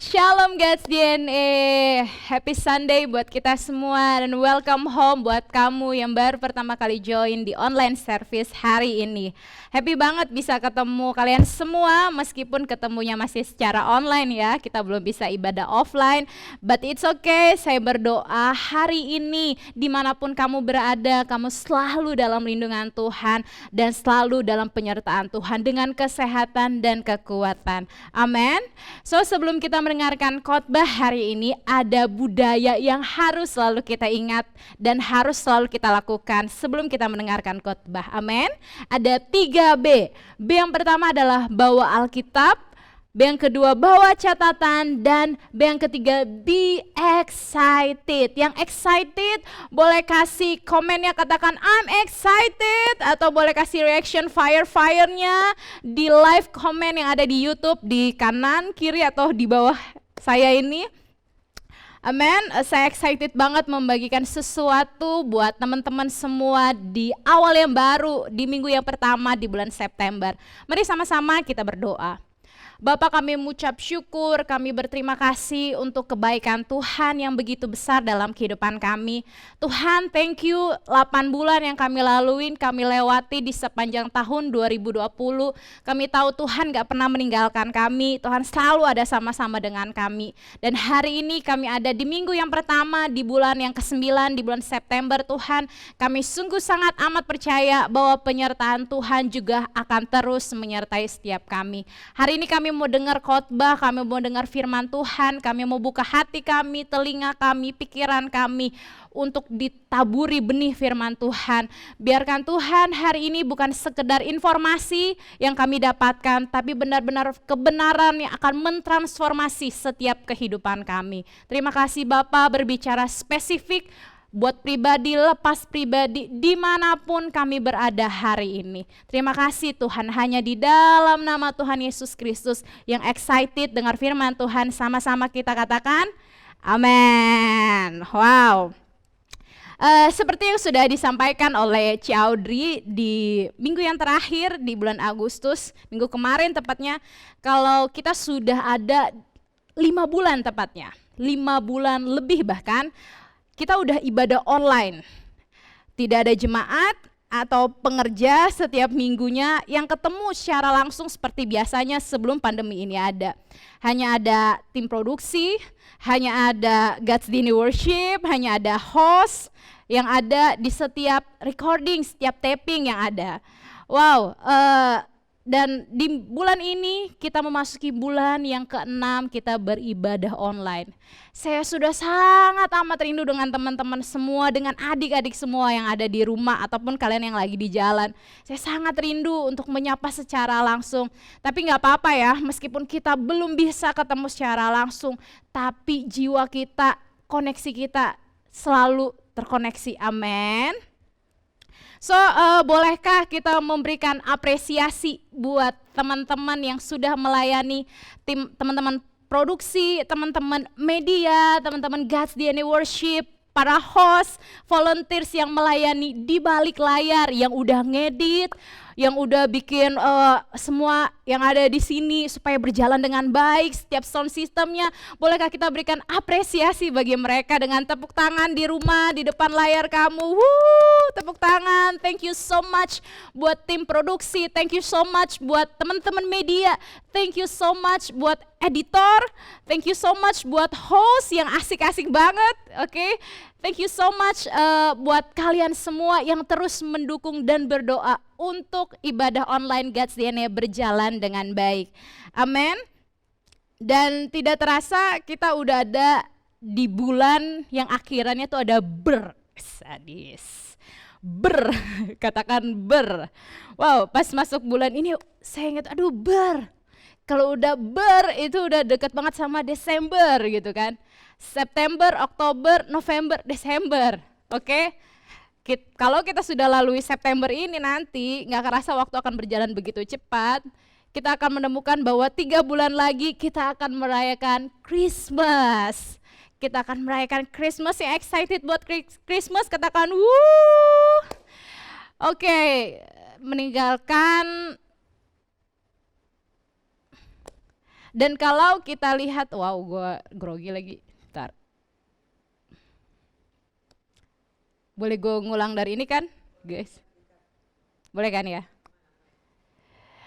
Shalom God's DNA, Happy Sunday buat kita semua dan welcome home buat kamu yang baru pertama kali join di online service hari ini. Happy banget bisa ketemu kalian semua meskipun ketemunya masih secara online ya, kita belum bisa ibadah offline, but it's okay. Saya berdoa hari ini dimanapun kamu berada, kamu selalu dalam lindungan Tuhan dan selalu dalam penyertaan Tuhan dengan kesehatan dan kekuatan. Amin. So sebelum kita mendengarkan khotbah hari ini, ada budaya yang harus selalu kita ingat dan harus selalu kita lakukan sebelum kita mendengarkan khotbah. Amin. Ada 3B. B yang pertama adalah bawa Alkitab, B yang kedua bawa catatan, dan B yang ketiga be excited. Yang excited boleh kasih komennya, katakan I'm excited, atau boleh kasih reaction fire-nya di live comment yang ada di YouTube di kanan, kiri, atau di bawah saya ini. Amin. Saya excited banget membagikan sesuatu buat teman-teman semua di awal yang baru, di minggu yang pertama di bulan September. Mari sama-sama kita berdoa. Bapa, kami mengucap syukur, kami berterima kasih untuk kebaikan Tuhan yang begitu besar dalam kehidupan kami. Tuhan, thank you 8 bulan yang kami laluin, kami lewati di sepanjang tahun 2020. Kami tahu Tuhan gak pernah meninggalkan kami, Tuhan selalu ada sama-sama dengan kami. Dan hari ini kami ada di minggu yang pertama, di bulan yang ke-9, di bulan September. Tuhan, kami sungguh sangat amat percaya bahwa penyertaan Tuhan juga akan terus menyertai setiap kami. Hari ini kami mau dengar khotbah, kami mau dengar firman Tuhan, kami mau buka hati kami, telinga kami, pikiran kami untuk ditaburi benih firman Tuhan. Biarkan Tuhan hari ini bukan sekedar informasi yang kami dapatkan, tapi benar-benar kebenaran yang akan mentransformasi setiap kehidupan kami. Terima kasih Bapak, berbicara spesifik buat pribadi, lepas pribadi, dimanapun kami berada hari ini. Terima kasih Tuhan, hanya di dalam nama Tuhan Yesus Kristus yang excited dengar firman Tuhan, sama-sama kita katakan amin. Wow. Seperti yang sudah disampaikan oleh Ci Audrey di minggu yang terakhir di bulan Agustus, minggu kemarin tepatnya, kalau kita sudah ada 5 bulan tepatnya, 5 bulan lebih bahkan, kita udah ibadah online. Tidak ada jemaat atau pengerja setiap minggunya yang ketemu secara langsung seperti biasanya sebelum pandemi ini ada. Hanya ada tim produksi, hanya ada God's DNA Worship, hanya ada host yang ada di setiap recording, setiap taping yang ada. Wow, dan di bulan ini kita memasuki bulan yang ke-6 kita beribadah online. Saya sudah sangat amat rindu dengan teman-teman semua, dengan adik-adik semua yang ada di rumah ataupun kalian yang lagi di jalan. Saya sangat rindu untuk menyapa secara langsung. Tapi gak apa-apa ya, meskipun kita belum bisa ketemu secara langsung, tapi jiwa kita, koneksi kita selalu terkoneksi. Amin. So, bolehkah kita memberikan apresiasi buat teman-teman yang sudah melayani tim, teman-teman produksi, teman-teman media, teman-teman God's DNA Worship, para host, volunteers yang melayani di balik layar, yang udah ngedit, yang udah bikin semua yang ada di sini supaya berjalan dengan baik, setiap sound systemnya. Bolehkah kita berikan apresiasi bagi mereka dengan tepuk tangan di rumah, di depan layar kamu. Tepuk tangan. Thank you so much buat tim produksi, thank you so much buat teman-teman media, thank you so much buat editor, thank you so much buat host yang asik-asik banget. Oke. Thank you so much buat kalian semua yang terus mendukung dan berdoa untuk ibadah online God's DNA berjalan dengan baik. Amin. Dan tidak terasa kita udah ada di bulan yang akhirannya tuh ada sadis. Katakan ber. Wow, pas masuk bulan ini saya ingat, aduh kalau udah itu udah deket banget sama Desember gitu kan. September, Oktober, November, Desember. Oke. Kalau kita sudah lalui September ini nanti gak kerasa waktu akan berjalan begitu cepat. Kita akan menemukan bahwa 3 bulan lagi kita akan merayakan Christmas. Kita akan merayakan Christmas. Yang excited buat Christmas katakan wuh. Oke, meninggalkan Dan kalau kita lihat, wow gue grogi lagi, bentar. Boleh gue ngulang dari ini kan guys? Boleh kan ya?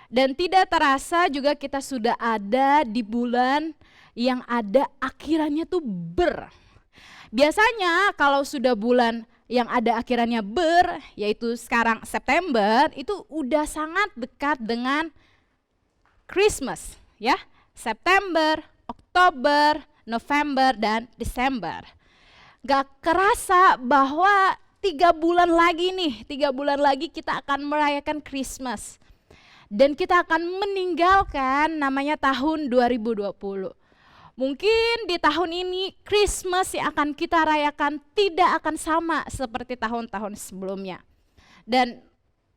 Dan tidak terasa juga kita sudah ada di bulan yang ada akhirannya tuh ber. Biasanya kalau sudah bulan yang ada akhirannya ber, yaitu sekarang September, itu udah sangat dekat dengan Christmas ya. September, Oktober, November, dan Desember. Gak kerasa bahwa 3 bulan lagi nih, 3 bulan lagi kita akan merayakan Christmas. Dan kita akan meninggalkan namanya tahun 2020. Mungkin di tahun ini Christmas yang akan kita rayakan tidak akan sama seperti tahun-tahun sebelumnya. Dan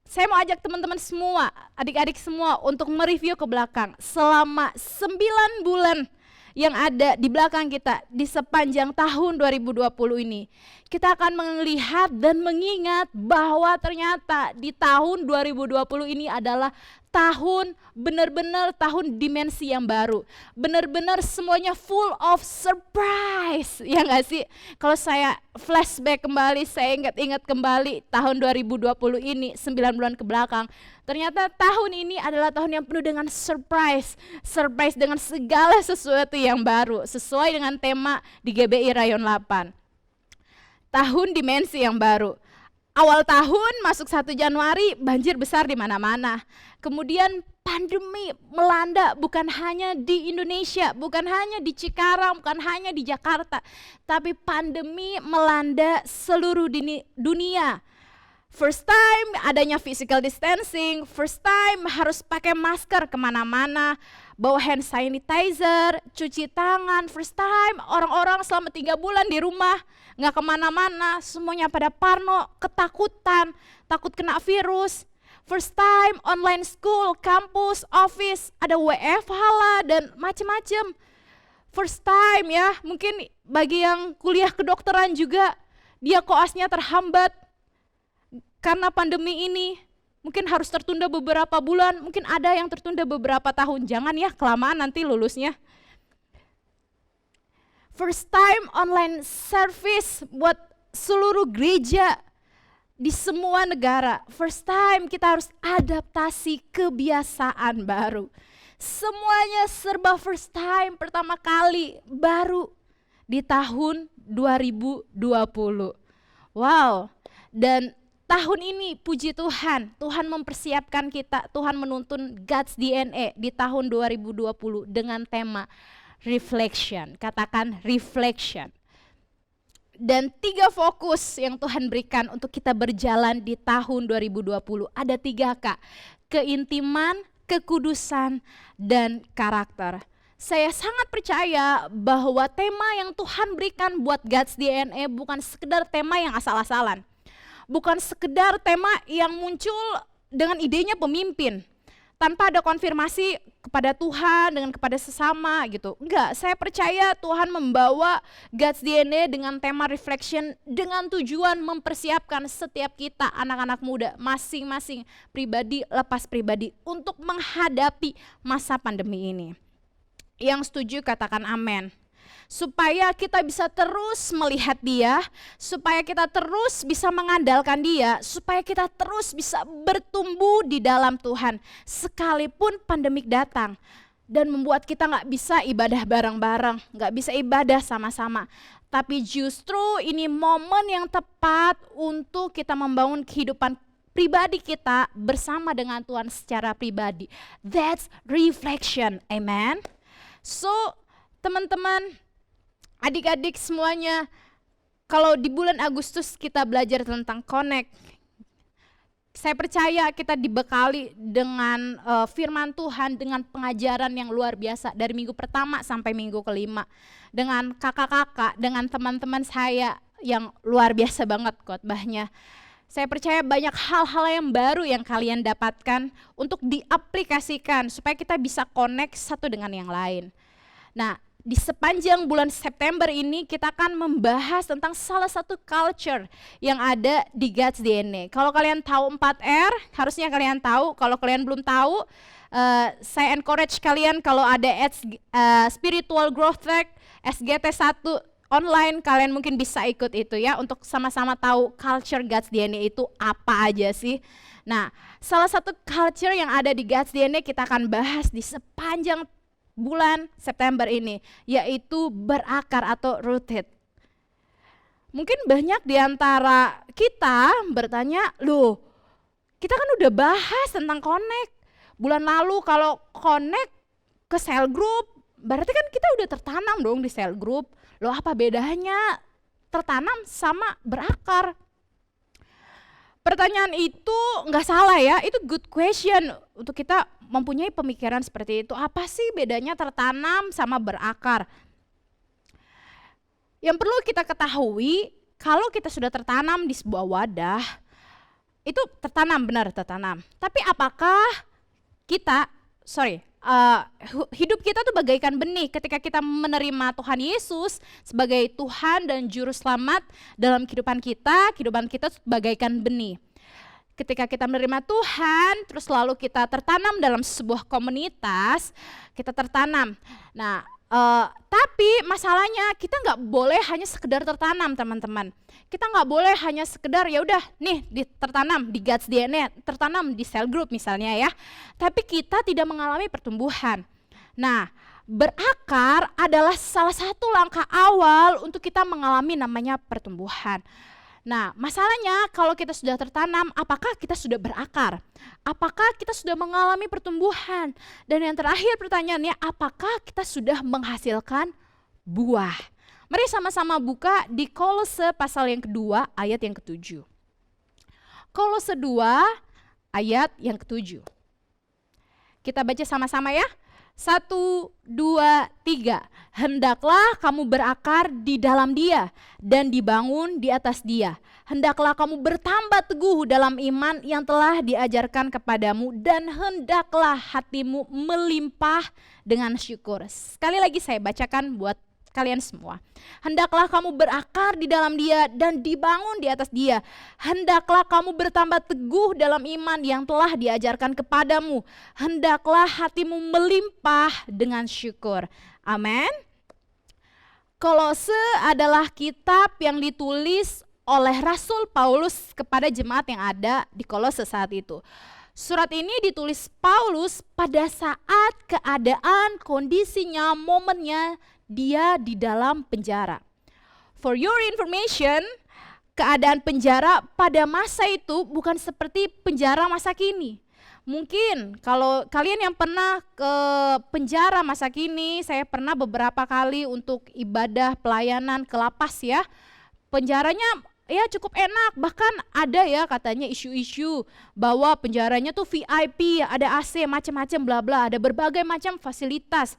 saya mau ajak teman-teman semua, adik-adik semua untuk mereview ke belakang. Selama 9 bulan yang ada di belakang kita di sepanjang tahun 2020 ini, kita akan melihat dan mengingat bahwa ternyata di tahun 2020 ini adalah tahun benar-benar tahun dimensi yang baru. Benar-benar semuanya full of surprise. Ya nggak sih? Kalau saya flashback kembali, saya ingat-ingat kembali tahun 2020 ini 9 bulan ke belakang. Ternyata tahun ini adalah tahun yang penuh dengan surprise. Surprise dengan segala sesuatu yang baru sesuai dengan tema di GBI Rayon 8. Tahun dimensi yang baru. Awal tahun masuk 1 Januari banjir besar di mana-mana. Kemudian pandemi melanda bukan hanya di Indonesia, bukan hanya di Cikarang, bukan hanya di Jakarta, tapi pandemi melanda seluruh dunia. First time adanya physical distancing, first time harus pakai masker kemana-mana, bawa hand sanitizer, cuci tangan, first time orang-orang selama 3 bulan di rumah, nggak kemana-mana, semuanya pada parno, ketakutan, takut kena virus. First time online school, kampus, office, ada WFH lah dan macam-macam. First time ya, mungkin bagi yang kuliah kedokteran juga, dia koasnya terhambat karena pandemi ini. Mungkin harus tertunda beberapa bulan, mungkin ada yang tertunda beberapa tahun. Jangan ya, kelamaan nanti lulusnya. First time online service buat seluruh gereja di semua negara. First time kita harus adaptasi kebiasaan baru. Semuanya serba first time, pertama kali, baru di tahun 2020. Wow, dan tahun ini puji Tuhan, Tuhan mempersiapkan kita, Tuhan menuntun God's DNA di tahun 2020 dengan tema reflection. Katakan reflection. Dan 3 fokus yang Tuhan berikan untuk kita berjalan di tahun 2020. Ada 3 Kak, keintiman, kekudusan, dan karakter. Saya sangat percaya bahwa tema yang Tuhan berikan buat God's DNA bukan sekedar tema yang asal-asalan. Bukan sekedar tema yang muncul dengan idenya pemimpin, tanpa ada konfirmasi kepada Tuhan dengan kepada sesama gitu. Enggak, saya percaya Tuhan membawa God's DNA dengan tema reflection dengan tujuan mempersiapkan setiap kita anak-anak muda masing-masing pribadi lepas pribadi untuk menghadapi masa pandemi ini. Yang setuju katakan amin. Supaya kita bisa terus melihat Dia, supaya kita terus bisa mengandalkan Dia, supaya kita terus bisa bertumbuh di dalam Tuhan sekalipun pandemik datang dan membuat kita gak bisa ibadah bareng-bareng, gak bisa ibadah sama-sama. Tapi justru ini momen yang tepat untuk kita membangun kehidupan pribadi kita bersama dengan Tuhan secara pribadi. That's reflection, amen. So teman-teman, adik-adik semuanya, kalau di bulan Agustus kita belajar tentang connect, saya percaya kita dibekali dengan firman Tuhan, dengan pengajaran yang luar biasa dari minggu pertama sampai minggu kelima. Dengan kakak-kakak, dengan teman-teman saya yang luar biasa banget khotbahnya. Saya percaya banyak hal-hal yang baru yang kalian dapatkan untuk diaplikasikan supaya kita bisa connect satu dengan yang lain. Nah, di sepanjang bulan September ini kita akan membahas tentang salah satu culture yang ada di God's DNA. Kalau kalian tahu 4R, harusnya kalian tahu. Kalau kalian belum tahu, Saya encourage kalian kalau ada spiritual growth track SGT 1 online, kalian mungkin bisa ikut itu ya, untuk sama-sama tahu culture God's DNA itu apa aja sih. Nah, salah satu culture yang ada di God's DNA kita akan bahas di sepanjang bulan September ini, yaitu berakar atau rooted. Mungkin banyak di antara kita bertanya, loh kita kan udah bahas tentang connect. Bulan lalu kalau connect ke cell group, berarti kan kita udah tertanam dong di cell group. Loh apa bedanya tertanam sama berakar? Pertanyaan itu nggak salah ya, itu good question untuk kita mempunyai pemikiran seperti itu. Apa sih bedanya tertanam sama berakar? Yang perlu kita ketahui, kalau kita sudah tertanam di sebuah wadah, itu tertanam, benar tertanam. Tapi apakah hidup kita tuh bagaikan benih ketika kita menerima Tuhan Yesus sebagai Tuhan dan Juru Selamat dalam kehidupan kita bagaikan benih. Ketika kita menerima Tuhan, terus lalu kita tertanam dalam sebuah komunitas, kita tertanam. Nah, tapi masalahnya kita nggak boleh hanya sekedar tertanam, teman-teman. Kita nggak boleh hanya sekedar ya udah nih tertanam di God's DNA, tertanam di cell group misalnya ya. Tapi kita tidak mengalami pertumbuhan. Nah, berakar adalah salah satu langkah awal untuk kita mengalami namanya pertumbuhan. Nah, masalahnya kalau kita sudah tertanam, apakah kita sudah berakar? Apakah kita sudah mengalami pertumbuhan? Dan yang terakhir pertanyaannya, apakah kita sudah menghasilkan buah? Mari sama-sama buka di Kolose pasal yang kedua ayat yang ke-7. Kolose 2 ayat yang ke-7. Kita baca sama-sama ya. 1, 2, 3. Hendaklah kamu berakar di dalam Dia dan dibangun di atas Dia. Hendaklah kamu bertambah teguh dalam iman yang telah diajarkan kepadamu dan hendaklah hatimu melimpah dengan syukur. Sekali lagi saya bacakan buat kalian semua. Hendaklah kamu berakar di dalam Dia dan dibangun di atas Dia. Hendaklah kamu bertambah teguh dalam iman yang telah diajarkan kepadamu. Hendaklah hatimu melimpah dengan syukur. Amin. Kolose adalah kitab yang ditulis oleh Rasul Paulus kepada jemaat yang ada di Kolose saat itu. Surat ini ditulis Paulus pada saat keadaan, kondisinya, momennya dia di dalam penjara. For your information, keadaan penjara pada masa itu bukan seperti penjara masa kini. Mungkin kalau kalian yang pernah ke penjara masa kini, saya pernah beberapa kali untuk ibadah pelayanan ke lapas ya. Penjaranya ya cukup enak, bahkan ada ya katanya isu-isu bahwa penjaranya tuh VIP, ada AC, macam-macam bla bla, ada berbagai macam fasilitas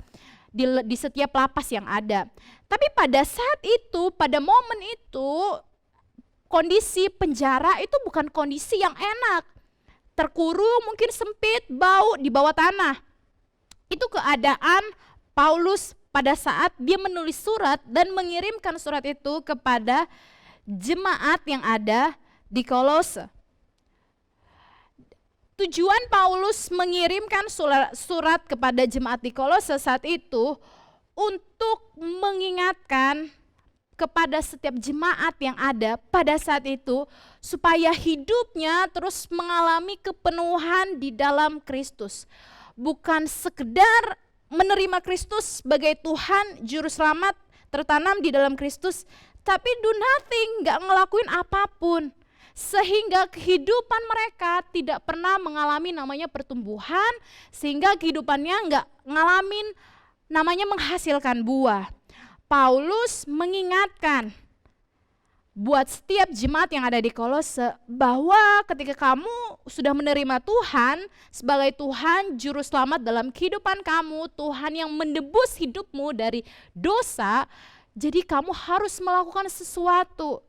di setiap lapas yang ada. Tapi pada saat itu, pada momen itu, kondisi penjara itu bukan kondisi yang enak. Terkurung, mungkin sempit, bau di bawah tanah. Itu keadaan Paulus pada saat dia menulis surat dan mengirimkan surat itu kepada jemaat yang ada di Kolose. Tujuan Paulus mengirimkan surat kepada jemaat di Kolose saat itu untuk mengingatkan kepada setiap jemaat yang ada pada saat itu supaya hidupnya terus mengalami kepenuhan di dalam Kristus. Bukan sekedar menerima Kristus sebagai Tuhan Juru Selamat, tertanam di dalam Kristus, tapi do nothing, gak ngelakuin apapun. Sehingga kehidupan mereka tidak pernah mengalami namanya pertumbuhan, sehingga kehidupannya nggak ngalamin namanya menghasilkan buah. Paulus mengingatkan buat setiap jemaat yang ada di Kolose bahwa ketika kamu sudah menerima Tuhan sebagai Tuhan Juru Selamat dalam kehidupan kamu, Tuhan yang menebus hidupmu dari dosa, jadi kamu harus melakukan sesuatu.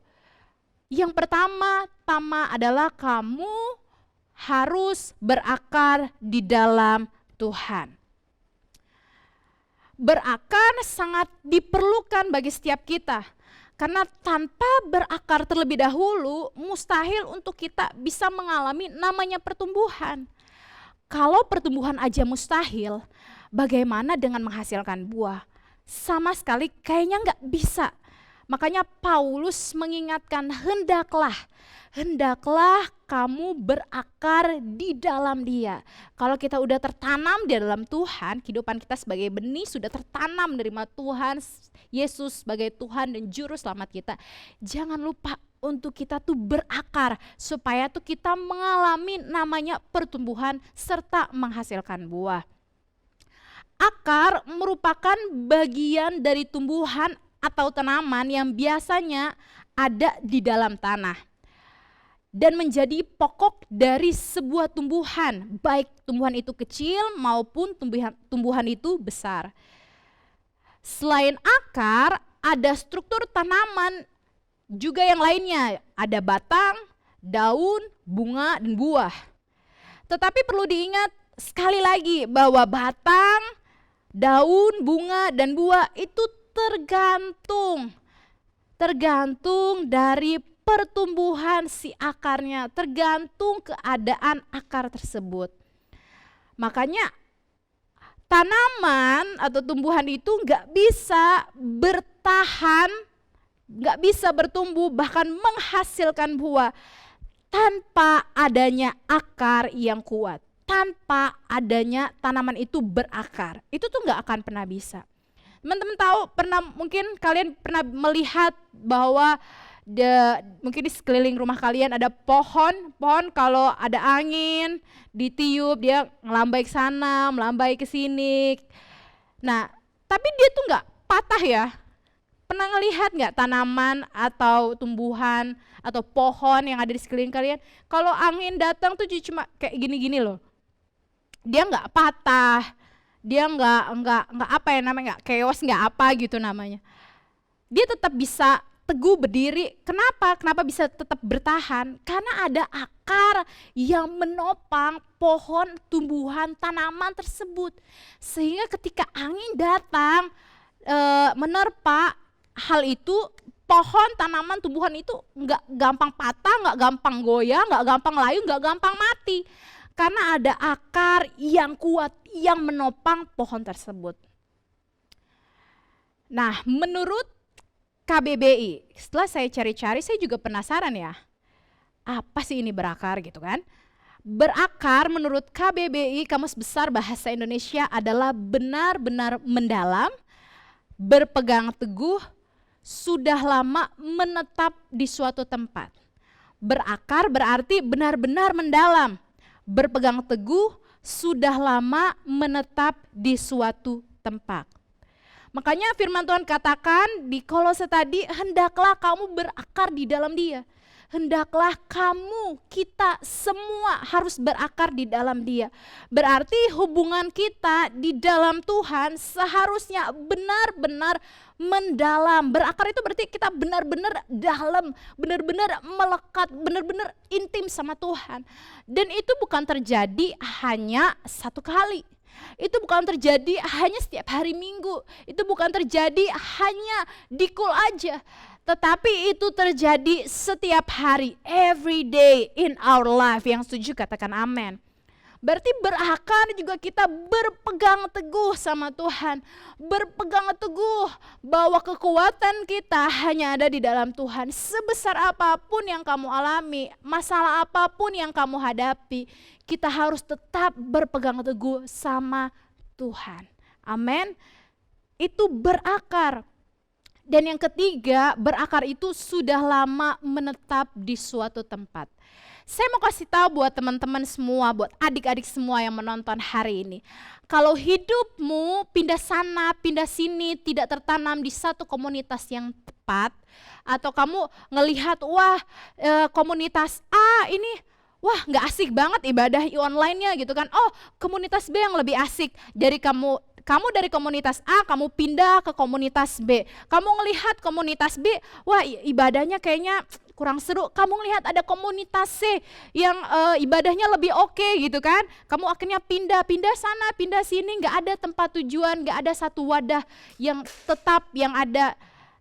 Yang pertama adalah kamu harus berakar di dalam Tuhan. Berakar sangat diperlukan bagi setiap kita. Karena tanpa berakar terlebih dahulu, mustahil untuk kita bisa mengalami namanya pertumbuhan. Kalau pertumbuhan aja mustahil, bagaimana dengan menghasilkan buah? Sama sekali kayaknya nggak bisa. Makanya Paulus mengingatkan, hendaklah kamu berakar di dalam Dia. Kalau kita udah tertanam di dalam Tuhan, kehidupan kita sebagai benih sudah tertanam menerima Tuhan Yesus sebagai Tuhan dan Juru Selamat kita. Jangan lupa untuk kita tuh berakar supaya tuh kita mengalami namanya pertumbuhan serta menghasilkan buah. Akar merupakan bagian dari tumbuhan atau tanaman yang biasanya ada di dalam tanah dan menjadi pokok dari sebuah tumbuhan, baik tumbuhan itu kecil maupun tumbuhan itu besar. Selain akar, ada struktur tanaman juga yang lainnya, ada batang, daun, bunga, dan buah. Tetapi perlu diingat sekali lagi bahwa batang, daun, bunga, dan buah itu tergantung dari pertumbuhan si akarnya, tergantung keadaan akar tersebut. Makanya tanaman atau tumbuhan itu nggak bisa bertahan, nggak bisa bertumbuh bahkan menghasilkan buah tanpa adanya akar yang kuat, tanpa adanya tanaman itu berakar. Itu tuh nggak akan pernah bisa. Teman-teman tahu, mungkin kalian pernah melihat bahwa mungkin di sekeliling rumah kalian ada pohon kalau ada angin ditiup dia melambai ke sana, melambai ke sini. Nah, tapi dia tuh nggak patah ya. Pernah ngelihat nggak tanaman atau tumbuhan atau pohon yang ada di sekeliling kalian? Kalau angin datang tuh cuma kayak gini-gini loh. Dia nggak patah. Dia nggak apa ya namanya, nggak chaos, nggak apa gitu namanya. Dia tetap bisa teguh berdiri. Kenapa bisa tetap bertahan? Karena ada akar yang menopang pohon, tumbuhan, tanaman tersebut. Sehingga ketika angin datang menerpa hal itu, pohon, tanaman, tumbuhan itu nggak gampang patah, nggak gampang goyah, nggak gampang layu, nggak gampang mati. Karena ada akar yang kuat yang menopang pohon tersebut. Nah, menurut KBBI, setelah saya cari-cari saya juga penasaran ya. Apa sih ini berakar gitu kan? Berakar menurut KBBI, Kamus Besar Bahasa Indonesia, adalah benar-benar mendalam, berpegang teguh, sudah lama menetap di suatu tempat. Berakar berarti benar-benar mendalam, berpegang teguh, sudah lama menetap di suatu tempat. Makanya firman Tuhan katakan di Kolose tadi, hendaklah kamu berakar di dalam Dia. Hendaklah kita semua harus berakar di dalam Dia. Berarti hubungan kita di dalam Tuhan seharusnya benar-benar mendalam. Berakar itu berarti kita benar-benar dalam, benar-benar melekat, benar-benar intim sama Tuhan. Dan itu bukan terjadi hanya satu kali. Itu bukan terjadi hanya setiap hari Minggu. Itu bukan terjadi hanya di Kul aja. Tetapi itu terjadi setiap hari, every day in our life. Yang setuju katakan amin. Berarti berakar juga kita berpegang teguh sama Tuhan. Berpegang teguh bahwa kekuatan kita hanya ada di dalam Tuhan. Sebesar apapun yang kamu alami, masalah apapun yang kamu hadapi, kita harus tetap berpegang teguh sama Tuhan. Amin. Itu berakar. Dan yang ketiga, berakar itu sudah lama menetap di suatu tempat. Saya mau kasih tahu buat teman-teman semua, buat adik-adik semua yang menonton hari ini. Kalau hidupmu pindah sana, pindah sini, tidak tertanam di satu komunitas yang tepat, atau kamu ngelihat, komunitas A ini, nggak asik banget ibadah online-nya gitu kan. Oh, komunitas B yang lebih asik. Dari kamu dari komunitas A, kamu pindah ke komunitas B. Kamu ngelihat komunitas B, ibadahnya kayaknya kurang seru. Kamu ngelihat ada komunitas C yang ibadahnya lebih oke gitu kan. Kamu akhirnya pindah sana, pindah sini, nggak ada tempat tujuan, nggak ada satu wadah yang tetap yang ada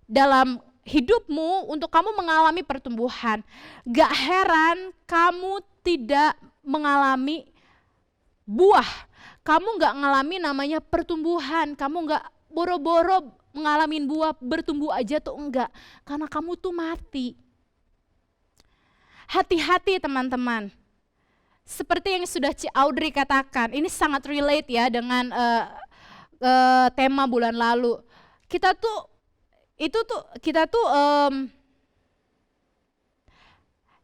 dalam hidupmu untuk kamu mengalami pertumbuhan. Gak heran kamu tidak mengalami buah. Kamu nggak ngalamin namanya pertumbuhan, kamu nggak boro-boro ngalamin buah bertumbuh aja tuh enggak, karena kamu tuh mati. Hati-hati teman-teman. Seperti yang sudah Ci Audrey katakan, ini sangat relate ya dengan tema bulan lalu. Kita tuh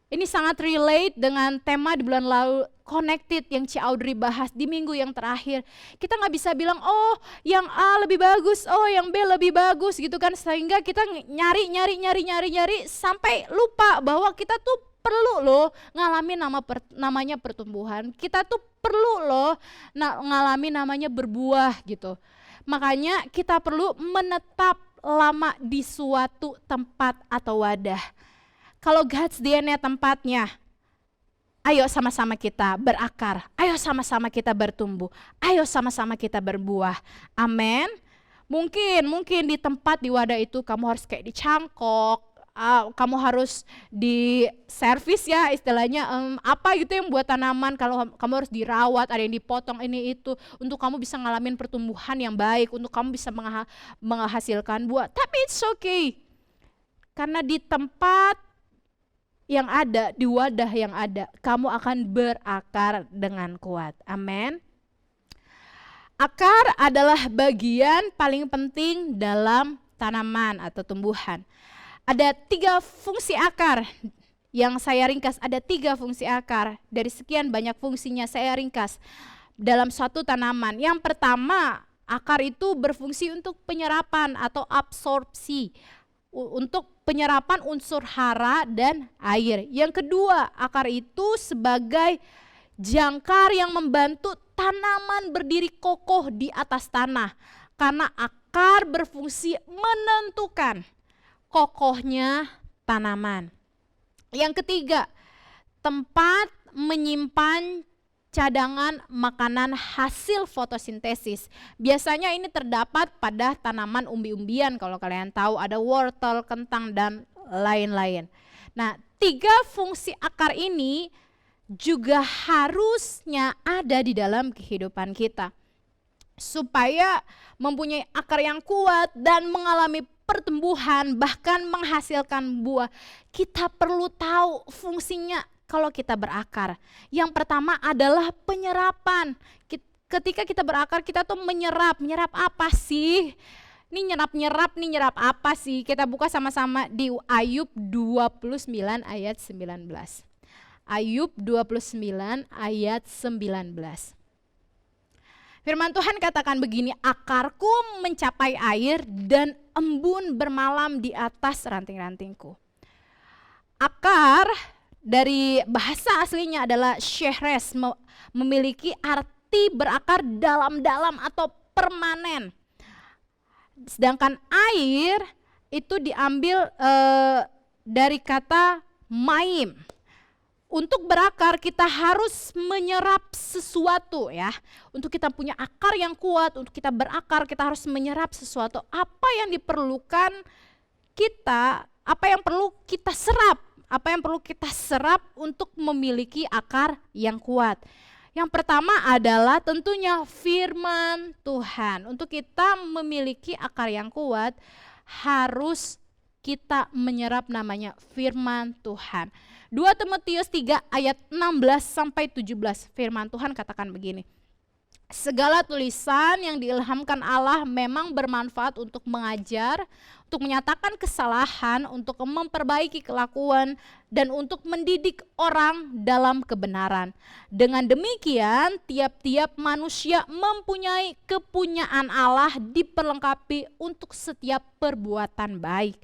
ini sangat relate dengan tema di bulan lalu, connected yang Ci Audrey bahas di minggu yang terakhir. Kita nggak bisa bilang, oh yang A lebih bagus, oh yang B lebih bagus gitu kan. Sehingga kita nyari sampai lupa bahwa kita tuh perlu loh ngalamin namanya pertumbuhan. Kita tuh perlu loh ngalamin namanya berbuah gitu. Makanya kita perlu menetap lama di suatu tempat atau wadah. Kalau God's DNA tempatnya, ayo sama-sama kita berakar, ayo sama-sama kita bertumbuh, ayo sama-sama kita berbuah. Amin. Mungkin di tempat di wadah itu kamu harus kayak dicangkok, kamu harus di servis ya istilahnya, apa gitu yang buat tanaman, kalau kamu harus dirawat, ada yang dipotong ini itu, untuk kamu bisa ngalamin pertumbuhan yang baik, untuk kamu bisa menghasilkan buah. Tapi it's okay, karena di tempat yang ada, di wadah yang ada, kamu akan berakar dengan kuat. Amin. Akar adalah bagian paling penting dalam tanaman atau tumbuhan. Ada 3 fungsi akar yang saya ringkas, ada 3 fungsi akar. Dari sekian banyak fungsinya saya ringkas dalam suatu tanaman. Yang pertama, akar itu berfungsi untuk penyerapan atau absorpsi, untuk penyerapan unsur hara dan air. Yang kedua, akar itu sebagai jangkar yang membantu tanaman berdiri kokoh di atas tanah, karena akar berfungsi menentukan kokohnya tanaman. Yang ketiga, tempat menyimpan cadangan makanan hasil fotosintesis. Biasanya ini terdapat pada tanaman umbi-umbian, kalau kalian tahu ada wortel, kentang, dan lain-lain. Nah, 3 fungsi akar ini juga harusnya ada di dalam kehidupan kita. Supaya mempunyai akar yang kuat dan mengalami pertumbuhan, bahkan menghasilkan buah, kita perlu tahu fungsinya. Kalau kita berakar, yang pertama adalah penyerapan. Ketika kita berakar, kita tuh menyerap apa sih? Ini nyerap apa sih? Kita buka sama-sama di Ayub 29 ayat 19. Ayub 29 ayat 19. Firman Tuhan katakan begini, akarku mencapai air dan embun bermalam di atas ranting-rantingku. Akar dari bahasa aslinya adalah shehres, memiliki arti berakar dalam-dalam atau permanen. Sedangkan air itu diambil dari kata maim. Untuk berakar kita harus menyerap sesuatu ya. Untuk kita punya akar yang kuat, untuk kita berakar kita harus menyerap sesuatu. Apa yang diperlukan kita, apa yang perlu kita serap? Apa yang perlu kita serap untuk memiliki akar yang kuat? Yang pertama adalah tentunya firman Tuhan. Untuk kita memiliki akar yang kuat, harus kita menyerap namanya firman Tuhan. 2 Timotius 3 ayat 16 sampai 17, firman Tuhan katakan begini. Segala tulisan yang diilhamkan Allah memang bermanfaat untuk mengajar, untuk menyatakan kesalahan, untuk memperbaiki kelakuan, dan untuk mendidik orang dalam kebenaran. Dengan demikian, tiap-tiap manusia mempunyai kepunyaan Allah, diperlengkapi untuk setiap perbuatan baik.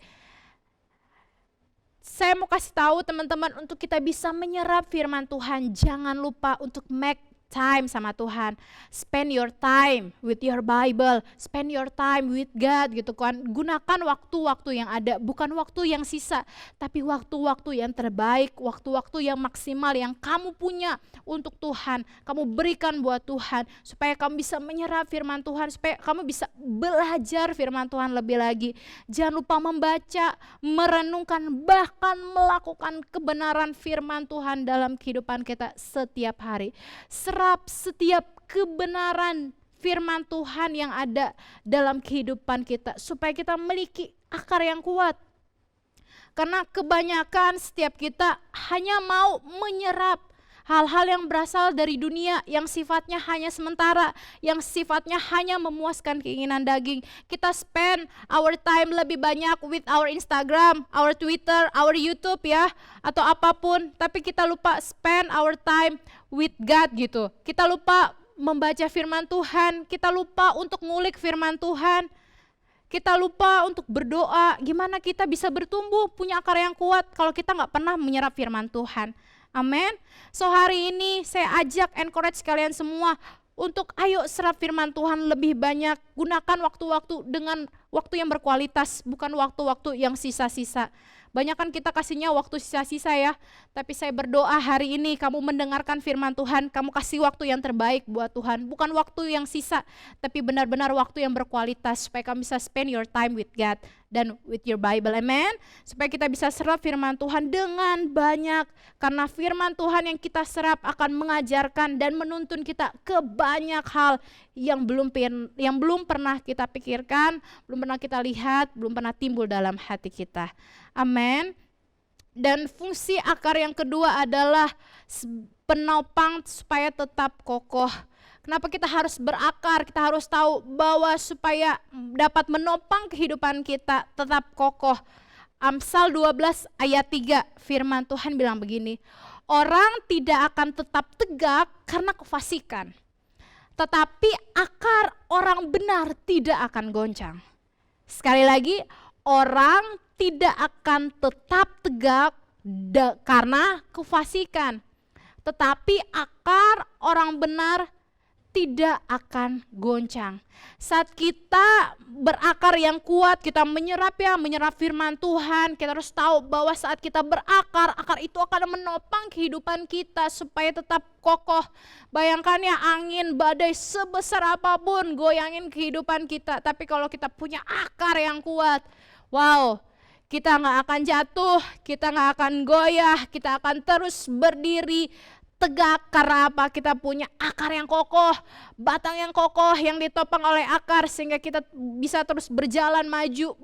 Saya mau kasih tahu teman-teman, untuk kita bisa menyerap firman Tuhan, jangan lupa untuk make time sama Tuhan. Spend your time with your Bible, spend your time with God gitu kan. Gunakan waktu-waktu yang ada, bukan waktu yang sisa, tapi waktu-waktu yang terbaik, waktu-waktu yang maksimal yang kamu punya untuk Tuhan. Kamu berikan buat Tuhan supaya kamu bisa menyerap firman Tuhan, supaya kamu bisa belajar firman Tuhan lebih lagi. Jangan lupa membaca, merenungkan, bahkan melakukan kebenaran firman Tuhan dalam kehidupan kita setiap hari. menyerap setiap kebenaran firman Tuhan yang ada dalam kehidupan kita, supaya kita memiliki akar yang kuat. Karena kebanyakan setiap kita hanya mau menyerap hal-hal yang berasal dari dunia, yang sifatnya hanya sementara, yang sifatnya hanya memuaskan keinginan daging. Kita spend our time lebih banyak with our Instagram, our Twitter, our YouTube ya, atau apapun. Tapi kita lupa spend our time with God gitu. Kita lupa membaca firman Tuhan, kita lupa untuk ngulik firman Tuhan. Kita lupa untuk berdoa. Gimana kita bisa bertumbuh, punya akar yang kuat kalau kita gak pernah menyerap firman Tuhan. Amin. So hari ini saya ajak, encourage kalian semua untuk ayo serap firman Tuhan lebih banyak. Gunakan waktu-waktu dengan waktu yang berkualitas, bukan waktu-waktu yang sisa-sisa. Banyak kan kita kasihnya waktu sisa-sisa ya. Tapi saya berdoa hari ini kamu mendengarkan firman Tuhan, kamu kasih waktu yang terbaik buat Tuhan. Bukan waktu yang sisa, tapi benar-benar waktu yang berkualitas supaya kamu bisa spend your time with God dan with your Bible. Amen. Supaya kita bisa serap firman Tuhan dengan banyak. Karena firman Tuhan yang kita serap akan mengajarkan dan menuntun kita ke banyak hal yang belum pernah kita pikirkan, belum pernah kita lihat, belum pernah timbul dalam hati kita. Amin. Dan fungsi akar yang kedua adalah penopang supaya tetap kokoh. Kenapa kita harus berakar? Kita harus tahu bahwa supaya dapat menopang kehidupan kita tetap kokoh. Amsal 12 ayat 3 firman Tuhan bilang begini, orang tidak akan tetap tegak karena kefasikan, tetapi akar orang benar tidak akan goncang. Sekali lagi, orang tidak akan tetap tegak karena kefasikan, tetapi akar orang benar tidak akan goncang. Saat kita berakar yang kuat, kita menyerap firman Tuhan, kita harus tahu bahwa saat kita berakar, akar itu akan menopang kehidupan kita supaya tetap kokoh. Bayangkan ya, angin badai sebesar apapun goyangin kehidupan kita, tapi kalau kita punya akar yang kuat, wow, kita gak akan jatuh, kita gak akan goyah, kita akan terus berdiri tegak. Karena apa? Kita punya akar yang kokoh, batang yang kokoh yang ditopang oleh akar, sehingga kita bisa terus berjalan maju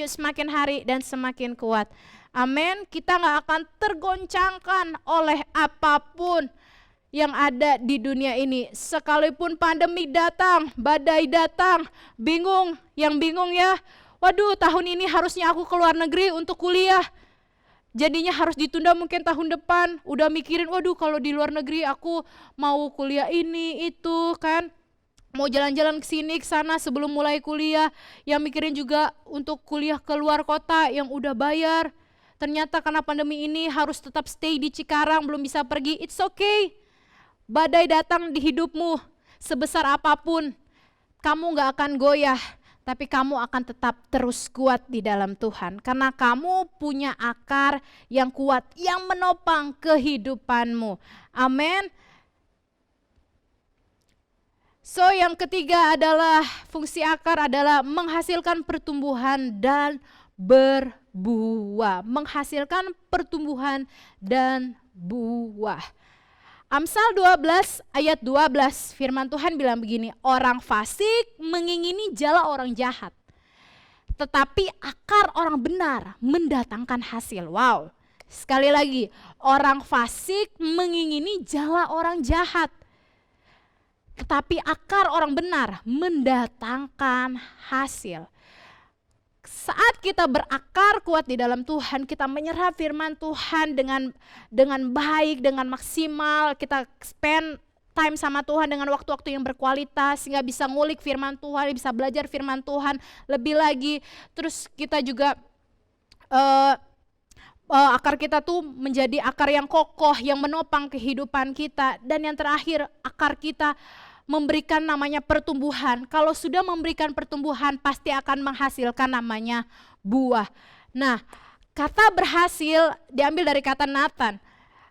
semakin hari dan semakin kuat. Amin. Kita gak akan tergoncangkan oleh apapun yang ada di dunia ini. Sekalipun pandemi datang, badai datang, bingung ya, waduh tahun ini harusnya aku keluar negeri untuk kuliah, jadinya harus ditunda mungkin tahun depan. Udah mikirin, waduh kalau di luar negeri aku mau kuliah ini itu kan, mau jalan-jalan ke sini ke sana sebelum mulai kuliah. Yang mikirin juga untuk kuliah ke luar kota yang udah bayar. Ternyata karena pandemi ini harus tetap stay di Cikarang, belum bisa pergi. It's okay. Badai datang di hidupmu sebesar apapun, kamu gak akan goyah, tapi kamu akan tetap terus kuat di dalam Tuhan. Karena kamu punya akar yang kuat yang menopang kehidupanmu. Amin. So yang ketiga adalah fungsi akar adalah menghasilkan pertumbuhan dan berbuah. Menghasilkan pertumbuhan dan buah. Amsal 12 ayat 12 firman Tuhan bilang begini, orang fasik mengingini jala orang jahat, tetapi akar orang benar mendatangkan hasil. Wow, sekali lagi, orang fasik mengingini jala orang jahat, tetapi akar orang benar mendatangkan hasil. Saat kita berakar kuat di dalam Tuhan, kita menyerap firman Tuhan dengan baik, dengan maksimal, kita spend time sama Tuhan dengan waktu-waktu yang berkualitas, sehingga bisa ngulik firman Tuhan, bisa belajar firman Tuhan lebih lagi. Terus kita juga akar kita tuh menjadi akar yang kokoh, yang menopang kehidupan kita. Dan yang terakhir, akar kita memberikan namanya pertumbuhan. Kalau sudah memberikan pertumbuhan, pasti akan menghasilkan namanya buah. Nah, kata berhasil diambil dari kata Nathan,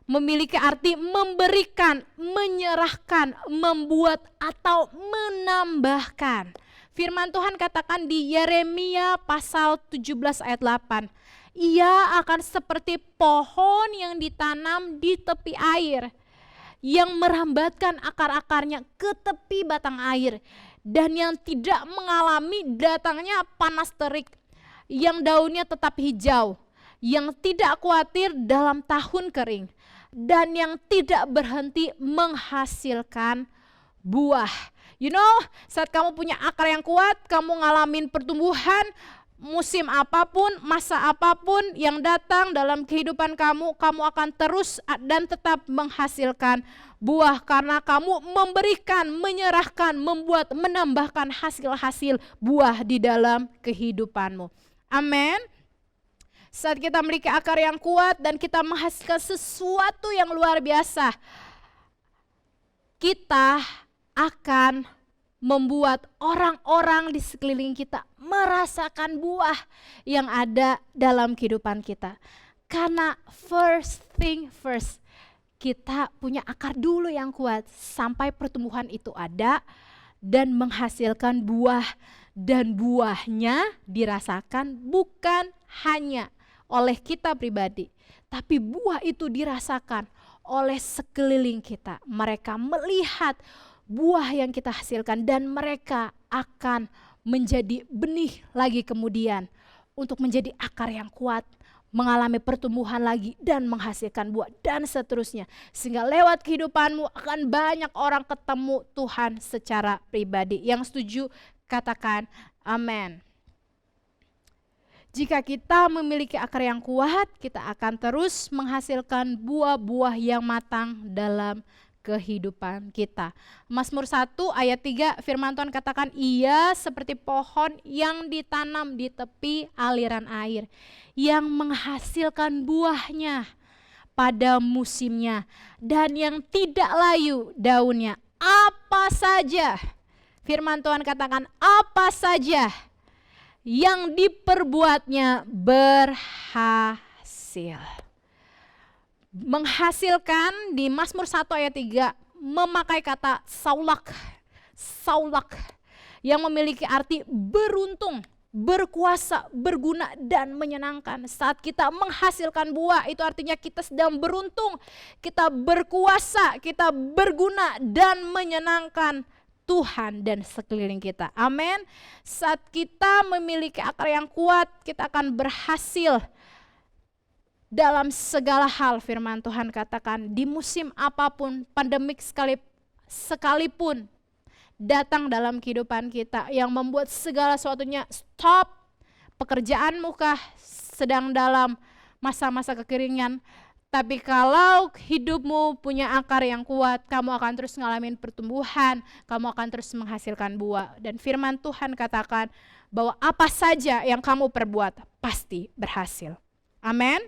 memiliki arti memberikan, menyerahkan, membuat atau menambahkan. Firman Tuhan katakan di Yeremia pasal 17 ayat 8, ia akan seperti pohon yang ditanam di tepi air, yang merambatkan akar-akarnya ke tepi batang air, dan yang tidak mengalami datangnya panas terik, yang daunnya tetap hijau, yang tidak khawatir dalam tahun kering, dan yang tidak berhenti menghasilkan buah. You know, saat kamu punya akar yang kuat, kamu ngalamin pertumbuhan, musim apapun, masa apapun yang datang dalam kehidupan kamu, kamu akan terus dan tetap menghasilkan buah karena kamu memberikan, menyerahkan, membuat, menambahkan hasil-hasil buah di dalam kehidupanmu. Amin. Saat kita memiliki akar yang kuat dan kita menghasilkan sesuatu yang luar biasa, kita akan membuat orang-orang di sekeliling kita merasakan buah yang ada dalam kehidupan kita. Karena first thing first, kita punya akar dulu yang kuat sampai pertumbuhan itu ada dan menghasilkan buah, dan buahnya dirasakan bukan hanya oleh kita pribadi, tapi buah itu dirasakan oleh sekeliling kita. Mereka melihat buah yang kita hasilkan dan mereka akan menjadi benih lagi kemudian untuk menjadi akar yang kuat, mengalami pertumbuhan lagi dan menghasilkan buah dan seterusnya. Sehingga lewat kehidupanmu akan banyak orang ketemu Tuhan secara pribadi. Yang setuju katakan amin. Jika kita memiliki akar yang kuat, kita akan terus menghasilkan buah-buah yang matang dalam kehidupan kita. Mazmur 1 ayat 3 firman Tuhan katakan, ia seperti pohon yang ditanam di tepi aliran air, yang menghasilkan buahnya pada musimnya, dan yang tidak layu daunnya. Apa saja, firman Tuhan katakan, apa saja yang diperbuatnya berhasil. Menghasilkan di Mazmur 1 ayat 3 memakai kata saulak, saulak yang memiliki arti beruntung, berkuasa, berguna dan menyenangkan. Saat kita menghasilkan buah itu artinya kita sedang beruntung, kita berkuasa, kita berguna dan menyenangkan Tuhan dan sekeliling kita. Amin. Saat kita memiliki akar yang kuat, kita akan berhasil dalam segala hal. Firman Tuhan katakan di musim apapun, pandemik sekalipun datang dalam kehidupan kita yang membuat segala sesuatunya stop. Pekerjaanmu kah sedang dalam masa-masa kekeringan, tapi kalau hidupmu punya akar yang kuat, kamu akan terus ngalamin pertumbuhan, kamu akan terus menghasilkan buah. Dan firman Tuhan katakan bahwa apa saja yang kamu perbuat pasti berhasil. Amin.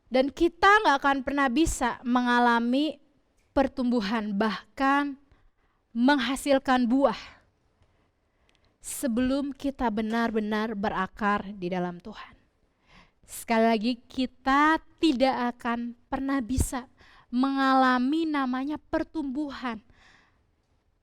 Dan kita gak akan pernah bisa mengalami pertumbuhan, bahkan menghasilkan buah, sebelum kita benar-benar berakar di dalam Tuhan. Sekali lagi, kita tidak akan pernah bisa mengalami namanya pertumbuhan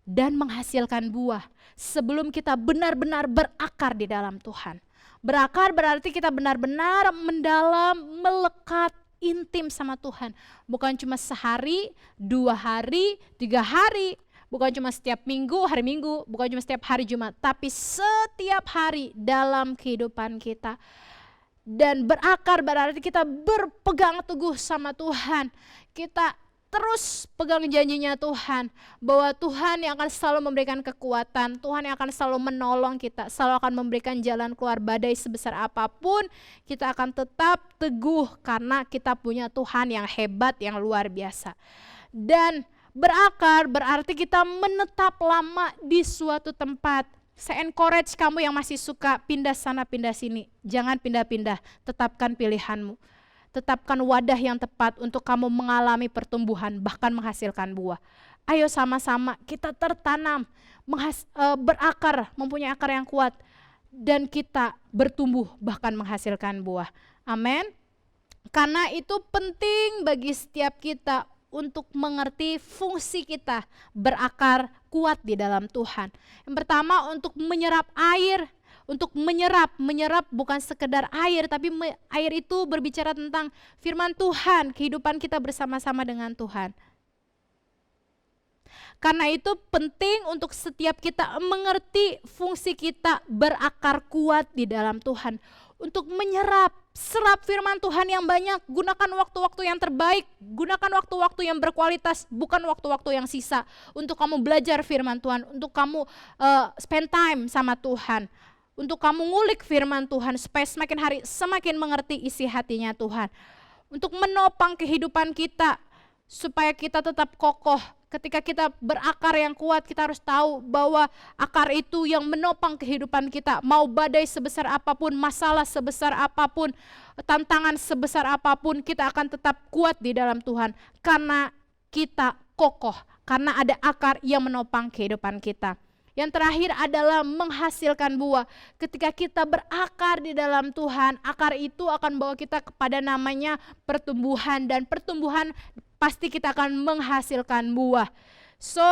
dan menghasilkan buah sebelum kita benar-benar berakar di dalam Tuhan. Berakar berarti kita benar-benar mendalam, melekat, intim sama Tuhan. Bukan cuma sehari, 2 hari, 3 hari. Bukan cuma setiap minggu, hari Minggu. Bukan cuma setiap hari Jumat. Tapi setiap hari dalam kehidupan kita. Dan berakar berarti kita berpegang teguh sama Tuhan. Kita terus pegang janjinya Tuhan, bahwa Tuhan yang akan selalu memberikan kekuatan, Tuhan yang akan selalu menolong kita, selalu akan memberikan jalan keluar badai sebesar apapun, kita akan tetap teguh karena kita punya Tuhan yang hebat, yang luar biasa. Dan berakar berarti kita menetap lama di suatu tempat. Saya encourage kamu yang masih suka pindah sana pindah sini, jangan pindah-pindah, tetapkan pilihanmu. Tetapkan wadah yang tepat untuk kamu mengalami pertumbuhan, bahkan menghasilkan buah. Ayo sama-sama kita tertanam, berakar, mempunyai akar yang kuat, dan kita bertumbuh, bahkan menghasilkan buah. Amin. Karena itu penting bagi setiap kita untuk mengerti fungsi kita berakar kuat di dalam Tuhan. Yang pertama, untuk menyerap air, untuk menyerap. Menyerap bukan sekedar air, tapi air itu berbicara tentang firman Tuhan, kehidupan kita bersama-sama dengan Tuhan. Karena itu penting untuk setiap kita mengerti fungsi kita berakar kuat di dalam Tuhan. Untuk serap firman Tuhan yang banyak, gunakan waktu-waktu yang terbaik, gunakan waktu-waktu yang berkualitas, bukan waktu-waktu yang sisa. Untuk kamu belajar firman Tuhan, untuk kamu spend time sama Tuhan. Untuk kamu ngulik firman Tuhan supaya semakin hari semakin mengerti isi hatinya Tuhan. Untuk menopang kehidupan kita supaya kita tetap kokoh. Ketika kita berakar yang kuat, kita harus tahu bahwa akar itu yang menopang kehidupan kita. Mau badai sebesar apapun, masalah sebesar apapun, tantangan sebesar apapun, kita akan tetap kuat di dalam Tuhan. Karena kita kokoh, karena ada akar yang menopang kehidupan kita. Yang terakhir adalah menghasilkan buah. Ketika kita berakar di dalam Tuhan, akar itu akan bawa kita kepada namanya pertumbuhan, dan pertumbuhan pasti kita akan menghasilkan buah. So,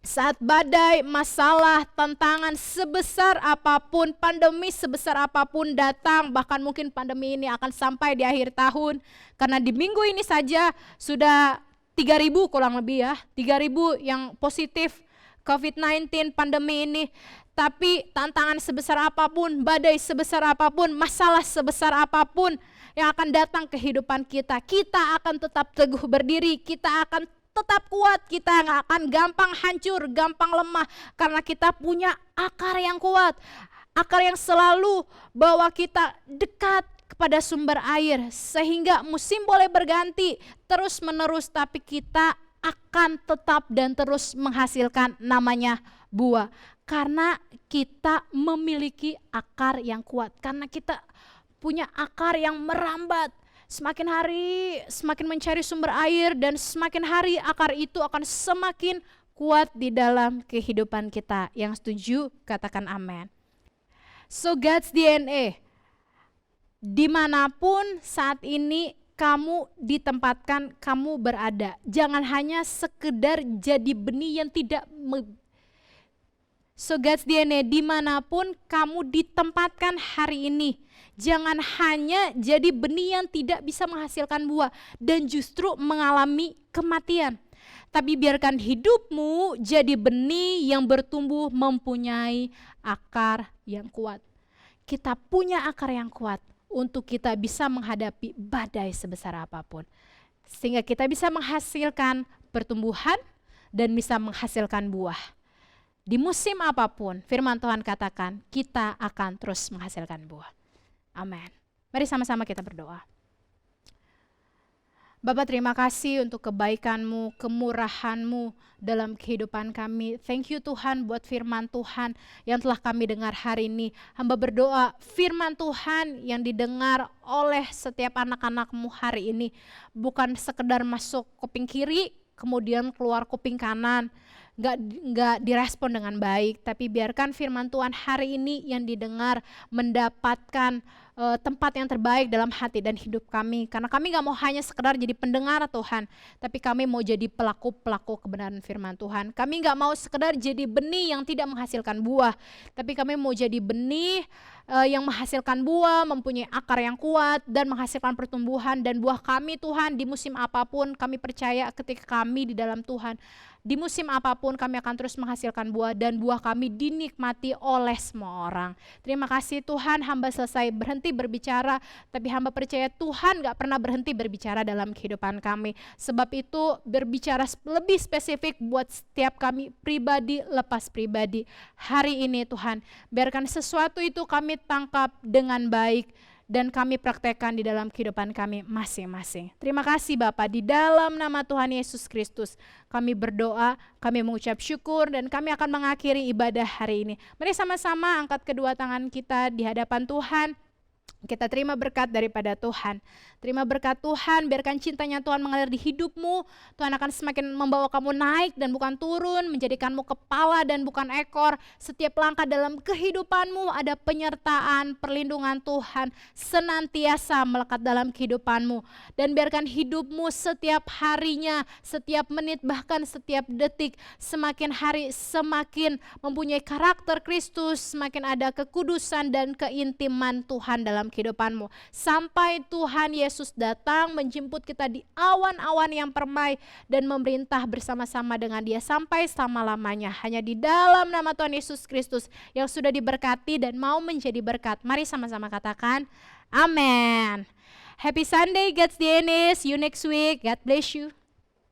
saat badai, masalah, tantangan sebesar apapun, pandemi sebesar apapun datang, bahkan mungkin pandemi ini akan sampai di akhir tahun, karena di minggu ini saja sudah 3.000 kurang lebih ya, 3.000 yang positif COVID-19 pandemi ini. Tapi tantangan sebesar apapun, badai sebesar apapun, masalah sebesar apapun yang akan datang ke kehidupan kita, kita akan tetap teguh berdiri, kita akan tetap kuat, kita nggak akan gampang hancur, gampang lemah, karena kita punya akar yang kuat, akar yang selalu bawa kita dekat kepada sumber air, sehingga musim boleh berganti terus menerus, tapi kita akan tetap dan terus menghasilkan namanya buah, karena kita memiliki akar yang kuat, karena kita punya akar yang merambat. Semakin hari semakin mencari sumber air, dan semakin hari akar itu akan semakin kuat di dalam kehidupan kita. Yang setuju katakan amin. So God's DNA, dimanapun saat ini kamu ditempatkan, kamu berada, jangan hanya sekedar jadi benih yang tidak So God's DNA, dimanapun kamu ditempatkan hari ini, jangan hanya jadi benih yang tidak bisa menghasilkan buah dan justru mengalami kematian. Tapi biarkan hidupmu jadi benih yang bertumbuh mempunyai akar yang kuat. Kita punya akar yang kuat untuk kita bisa menghadapi badai sebesar apapun. Sehingga kita bisa menghasilkan pertumbuhan dan bisa menghasilkan buah. Di musim apapun, firman Tuhan katakan, kita akan terus menghasilkan buah. Amin. Mari sama-sama kita berdoa. Bapa, terima kasih untuk kebaikan-Mu, kemurahan-Mu dalam kehidupan kami. Thank you Tuhan buat firman Tuhan yang telah kami dengar hari ini. Hamba berdoa firman Tuhan yang didengar oleh setiap anak-anak-Mu hari ini bukan sekedar masuk kuping kiri, kemudian keluar kuping kanan, nggak direspon dengan baik, tapi biarkan firman Tuhan hari ini yang didengar mendapatkan tempat yang terbaik dalam hati dan hidup kami, karena kami gak mau hanya sekedar jadi pendengar Tuhan, tapi kami mau jadi pelaku-pelaku kebenaran firman Tuhan. Kami gak mau sekedar jadi benih yang tidak menghasilkan buah, tapi kami mau jadi benih yang menghasilkan buah, mempunyai akar yang kuat dan menghasilkan pertumbuhan dan buah kami Tuhan di musim apapun. Kami percaya ketika kami di dalam Tuhan, di musim apapun kami akan terus menghasilkan buah, dan buah kami dinikmati oleh semua orang. Terima kasih Tuhan, hamba selesai berhenti berbicara, tapi hamba percaya Tuhan gak pernah berhenti berbicara dalam kehidupan kami. Sebab itu berbicara lebih spesifik buat setiap kami pribadi lepas pribadi. Hari ini Tuhan, biarkan sesuatu itu kami tangkap dengan baik dan kami praktekkan di dalam kehidupan kami masing-masing. Terima kasih Bapa, di dalam nama Tuhan Yesus Kristus kami berdoa, kami mengucap syukur, dan kami akan mengakhiri ibadah hari ini. Mari sama-sama angkat kedua tangan kita di hadapan Tuhan. Kita terima berkat daripada Tuhan. Terima berkat Tuhan, biarkan cintanya Tuhan mengalir di hidupmu. Tuhan akan semakin membawa kamu naik dan bukan turun, menjadikanmu kepala dan bukan ekor. Setiap langkah dalam kehidupanmu ada penyertaan, perlindungan Tuhan senantiasa melekat dalam kehidupanmu. Dan biarkan hidupmu setiap harinya, setiap menit, bahkan setiap detik, semakin hari semakin mempunyai karakter Kristus, semakin ada kekudusan dan keintiman Tuhan dalam kehidupanmu. Sampai Tuhan Yesus datang menjemput kita di awan-awan yang permai dan memerintah bersama-sama dengan Dia sampai selama-lamanya. Hanya di dalam nama Tuhan Yesus Kristus yang sudah diberkati dan mau menjadi berkat. Mari sama-sama katakan amin. Happy Sunday, God's DNA. See you next week. God bless you.